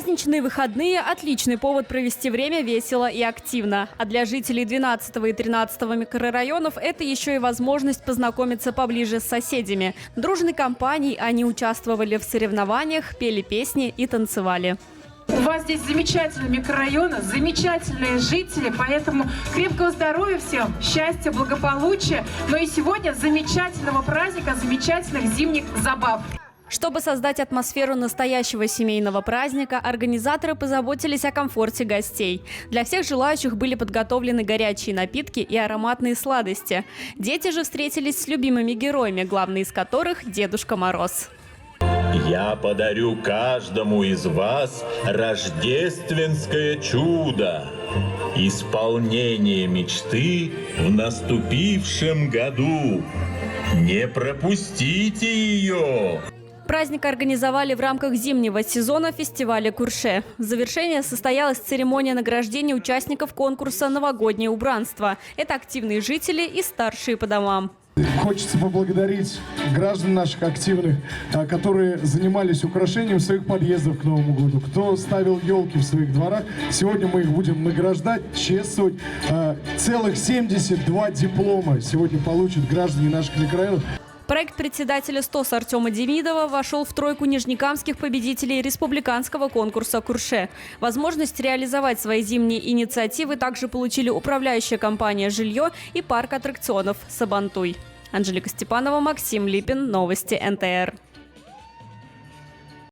Праздничные выходные – отличный повод провести время весело и активно. А для жителей 12 и 13 микрорайонов это еще и возможность познакомиться поближе с соседями. Дружной компанией они участвовали в соревнованиях, пели песни и танцевали. У вас здесь замечательные микрорайоны, замечательные жители, поэтому крепкого здоровья всем, счастья, благополучия, но и сегодня замечательного праздника, замечательных зимних забав. Чтобы создать атмосферу настоящего семейного праздника, организаторы позаботились о комфорте гостей. Для всех желающих были подготовлены горячие напитки и ароматные сладости. Дети же встретились с любимыми героями, главный из которых – Дедушка Мороз. Я подарю каждому из вас рождественское чудо. Исполнение мечты в наступившем году. Не пропустите ее! Праздник организовали в рамках зимнего сезона фестиваля «Курше». В завершение состоялась церемония награждения участников конкурса «Новогоднее убранство». Это активные жители и старшие по домам. Хочется поблагодарить граждан наших активных, которые занимались украшением своих подъездов к Новому году, кто ставил елки в своих дворах. Сегодня мы их будем награждать, чествовать. Целых 72 диплома сегодня получат граждане наших микрорайонов. Проект председателя СТОС Артема Демидова вошел в тройку нижнекамских победителей республиканского конкурса «Курше». Возможность реализовать свои зимние инициативы также получили управляющая компания «Жилье» и парк аттракционов «Сабантуй». Анжелика Степанова, Максим Липин. Новости НТР.